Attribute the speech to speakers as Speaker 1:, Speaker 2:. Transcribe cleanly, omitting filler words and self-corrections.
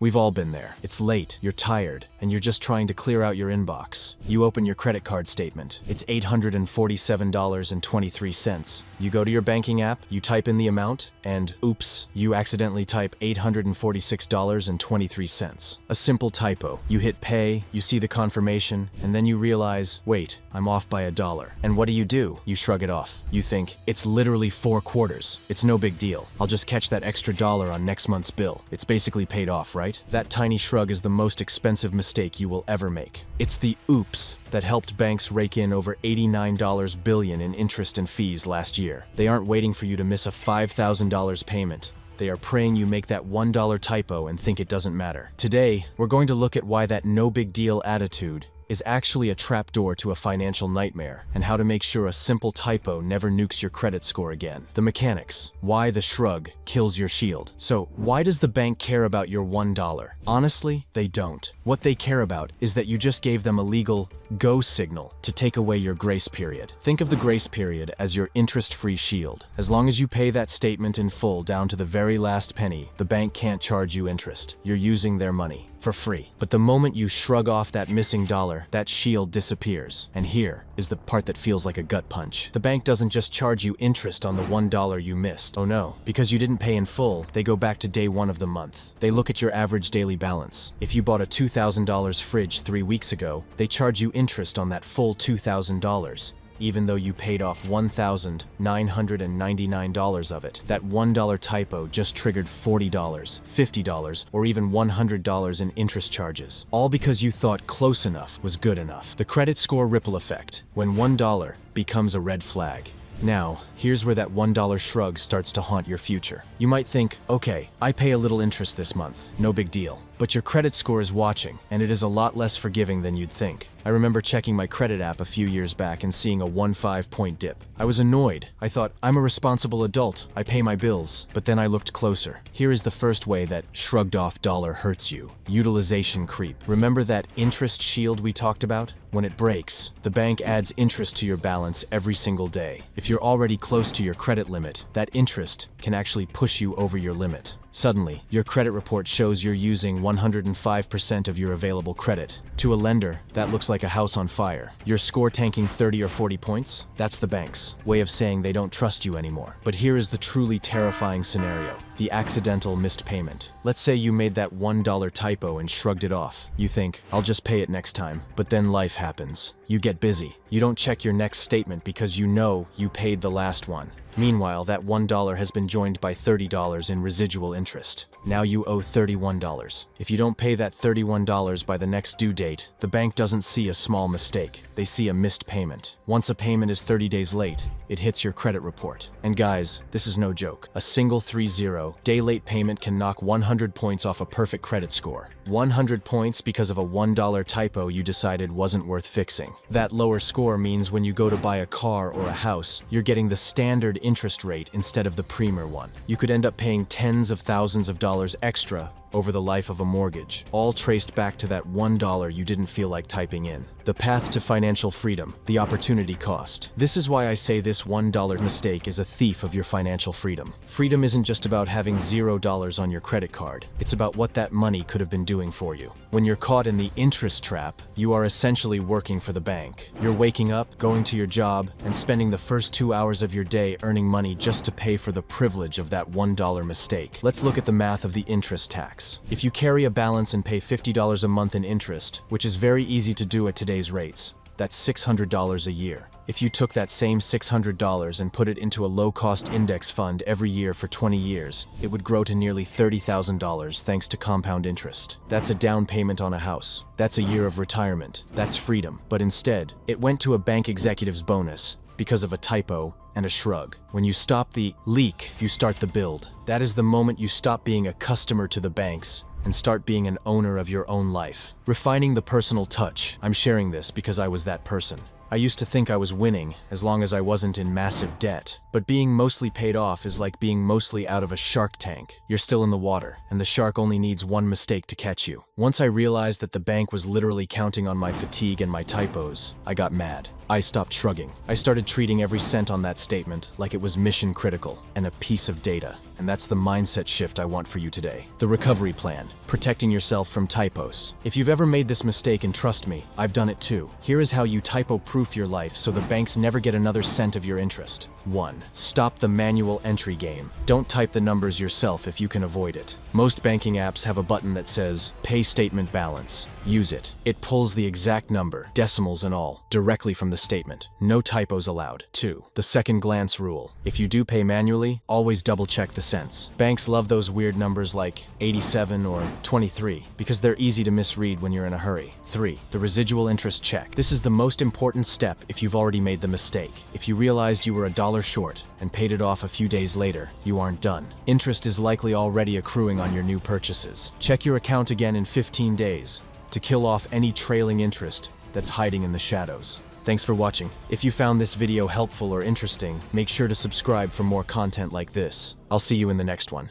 Speaker 1: We've all been there. It's late, you're tired, and you're just trying to clear out your inbox. You open your credit card statement. It's $847.23. You go to your banking app, you type in the amount, and oops, you accidentally type $846.23. A simple typo. You hit pay, you see the confirmation, and then you realize, wait, I'm off by $1. And what do? You shrug it off. You think, it's literally 4 quarters. It's no big deal. I'll just catch that extra dollar on next month's bill. It's basically paid off, right? That tiny shrug is the most expensive mistake you will ever make. It's the oops that helped banks rake in over $89 billion in interest and fees last year. They aren't waiting for you to miss a $5,000 payment. They are praying you make that $1 typo and think it doesn't matter. Today, we're going to look at why that no big deal attitude is actually a trapdoor to a financial nightmare, and how to make sure a simple typo never nukes your credit score again. The mechanics. Why the shrug kills your shield. So, why does the bank care about your $1? Honestly, they don't. What they care about is that you just gave them a legal go signal to take away your grace period. Think of the grace period as your interest-free shield. As long as you pay that statement in full down to the very last penny, the bank can't charge you interest. You're using their money for free. But the moment you shrug off that missing dollar, that shield disappears. And here is the part that feels like a gut punch. The bank doesn't just charge you interest on the $1 you missed. Oh no. Because you didn't pay in full, they go back to day 1 of the month. They look at your average daily balance. If you bought a $2,000 fridge 3 weeks ago, they charge you interest on that full $2,000. Even though you paid off $1,999 of it. That $1 typo just triggered $40, $50, or even $100 in interest charges. All because you thought close enough was good enough. The credit score ripple effect, when $1 becomes a red flag. Now, here's where that $1 shrug starts to haunt your future. You might think, okay, I pay a little interest this month, no big deal. But your credit score is watching, and it is a lot less forgiving than you'd think. I remember checking my credit app a few years back and seeing a 15-point dip. I was annoyed. I thought, I'm a responsible adult. I pay my bills. But then I looked closer. Here is the first way that shrugged off dollar hurts you. Utilization creep. Remember that interest shield we talked about? When it breaks, the bank adds interest to your balance every single day. If you're already close to your credit limit, that interest can actually push you over your limit. Suddenly, your credit report shows you're using 105% of your available credit. To a lender, that looks like a house on fire. Your score tanking 30 or 40 points? That's the bank's way of saying they don't trust you anymore. But here is the truly terrifying scenario. The accidental missed payment. Let's say you made that $1 typo and shrugged it off. You think, I'll just pay it next time. But then life happens. You get busy. You don't check your next statement because you know you paid the last one. Meanwhile, that $1 has been joined by $30 in residual interest. Now you owe $31. If you don't pay that $31 by the next due date, the bank doesn't see a small mistake. They see a missed payment. Once a payment is 30 days late, it hits your credit report. And guys, this is no joke. A single 30-day late payment can knock 100 points off a perfect credit score. 100 points because of a $1 typo you decided wasn't worth fixing. That lower score means when you go to buy a car or a house, you're getting the standard interest rate instead of the premier one. You could end up paying tens of thousands of dollars extra over the life of a mortgage, all traced back to that $1 you didn't feel like typing in. The path to financial freedom, the opportunity cost. This is why I say this $1 mistake is a thief of your financial freedom. Freedom isn't just about having $0 on your credit card. It's about what that money could have been doing for you. When you're caught in the interest trap, you are essentially working for the bank. You're waking up, going to your job, and spending the first 2 hours of your day earning money just to pay for the privilege of that $1 mistake. Let's look at the math of the interest tax. If you carry a balance and pay $50 a month in interest, which is very easy to do at today's rates, that's $600 a year. If you took that same $600 and put it into a low-cost index fund every year for 20 years, it would grow to nearly $30,000 thanks to compound interest. That's a down payment on a house. That's a year of retirement. That's freedom. But instead, it went to a bank executive's bonus because of a typo and a shrug. When you stop the leak, you start the build. That is the moment you stop being a customer to the banks and start being an owner of your own life. Refining the personal touch. I'm sharing this because I was that person. I used to think I was winning as long as I wasn't in massive debt. But being mostly paid off is like being mostly out of a shark tank. You're still in the water, and the shark only needs one mistake to catch you. Once I realized that the bank was literally counting on my fatigue and my typos, I got mad. I stopped shrugging. I started treating every cent on that statement like it was mission critical and a piece of data. And that's the mindset shift I want for you today. The recovery plan. Protecting yourself from typos. If you've ever made this mistake, and trust me, I've done it too. Here is how you typo-proof your life so the banks never get another cent of your interest. 1. Stop the manual entry game. Don't type the numbers yourself if you can avoid it. Most banking apps have a button that says, Pay Statement Balance. Use it. It pulls the exact number, decimals and all, directly from the statement. No typos allowed. 2. The second glance rule. If you do pay manually, always double-check the cents. Banks love those weird numbers like 87 or 23 because they're easy to misread when you're in a hurry. 3. The residual interest check. This is the most important step if you've already made the mistake. If you realized you were $1 short and paid it off a few days later, you aren't done. Interest is likely already accruing on your new purchases. Check your account again in 15 days to kill off any trailing interest that's hiding in the shadows. Thanks for watching. If you found this video helpful or interesting, make sure to subscribe for more content like this. I'll see you in the next one.